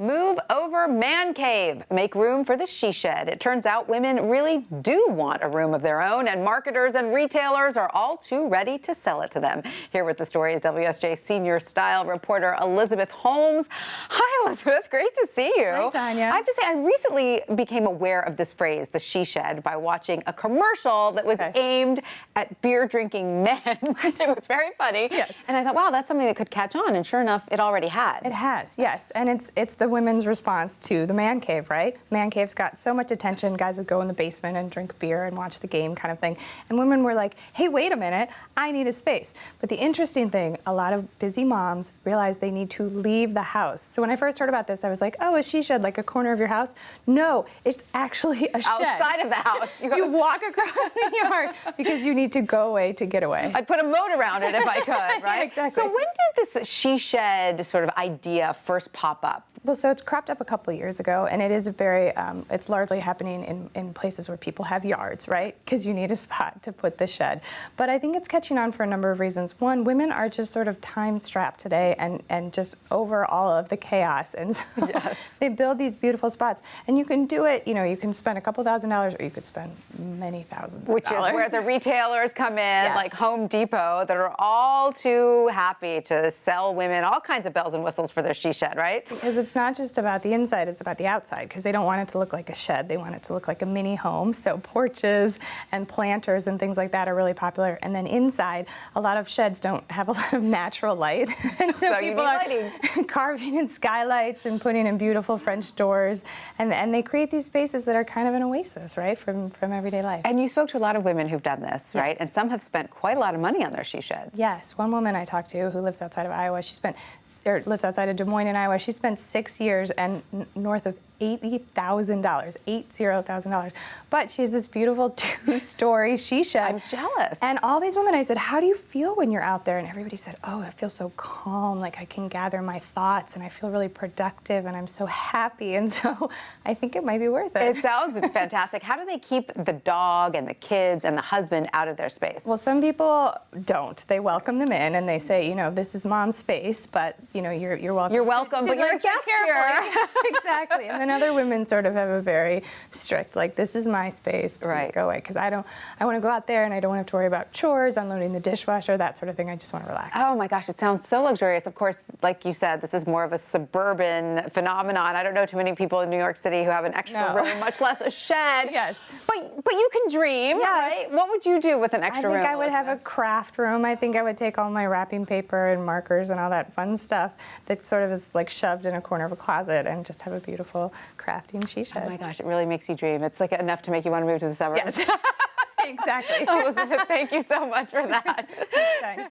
Move over man cave. Make room for the she shed. It turns out women really do want a room of their own, and marketers and retailers are all too ready to sell it to them. Here with the story is WSJ senior style reporter Elizabeth Holmes. Hi, Elizabeth. Great to see you. Hi, Tanya. I have to say, I recently became aware of this phrase, the she shed, by watching a commercial that was aimed at beer drinking men. It was very funny. Yes. And I thought, wow, that's something that could catch on. And sure enough, it already had. It has, yes. And it's the women's response to the man cave, right? Man cave's got so much attention. Guys would go in the basement and drink beer and watch the game kind of thing. And women were like, hey, wait a minute, I need a space. But the interesting thing, a lot of busy moms realize they need to leave the house. So when I first heard about this, I was like, oh, a she shed, like a corner of your house? No, it's actually a shed. Outside of the house. You walk across the yard because you need to go away to get away. I'd put a moat around it if I could, right? Exactly. So when did this she shed sort of idea first pop up? Well, so it's cropped up a couple of years ago, and it is it's largely happening in places where people have yards, right? Because you need a spot to put the shed. But I think it's catching on for a number of reasons. One, women are just sort of time-strapped today and just over all of the chaos. And so they build these beautiful spots. And you can do it, you can spend a couple $1,000s, or you could spend many thousands of dollars. Which is where the retailers come in, like Home Depot, that are all too happy to sell women all kinds of bells and whistles for their she shed, right? Because it's not just about the inside, it's about the outside, because they don't want it to look like a shed. They want it to look like a mini home. So porches and planters and things like that are really popular. And then inside, a lot of sheds don't have a lot of natural light. And so people are carving in skylights and putting in beautiful French doors. And they create these spaces that are kind of an oasis, right, from everyday life. And you spoke to a lot of women who've done this, right? And some have spent quite a lot of money on their she sheds. Yes. One woman I talked to who lives outside of Iowa, lives outside of Des Moines in Iowa, she spent 6 years and north of $80,000, $80,000. But she has this beautiful 2-story she shed. I'm jealous. And all these women, I said, how do you feel when you're out there? And everybody said, oh, I feel so calm, like I can gather my thoughts, and I feel really productive, and I'm so happy. And so I think it might be worth it. It sounds fantastic. How do they keep the dog and the kids and the husband out of their space? Well, some people don't. They welcome them in, and they say, this is mom's space, but you're welcome. You're welcome, but you're a guest here. Exactly. And then other women sort of have a very strict, like, this is my space, please go away. Because I want to go out there and I don't have to worry about chores, unloading the dishwasher, that sort of thing. I just want to relax. Oh my gosh, it sounds so luxurious. Of course, like you said, this is more of a suburban phenomenon. I don't know too many people in New York City who have an extra room, much less a shed. Yes. But you can dream, right? What would you do with an extra room? I think I would have a craft room. I think I would take all my wrapping paper and markers and all that fun stuff that sort of is like shoved in a corner of a closet and just have a beautiful crafting she shed. Oh my gosh, it really makes you dream. It's like enough to make you want to move to the suburbs. Yes. Exactly. Elizabeth, thank you so much for that. Okay.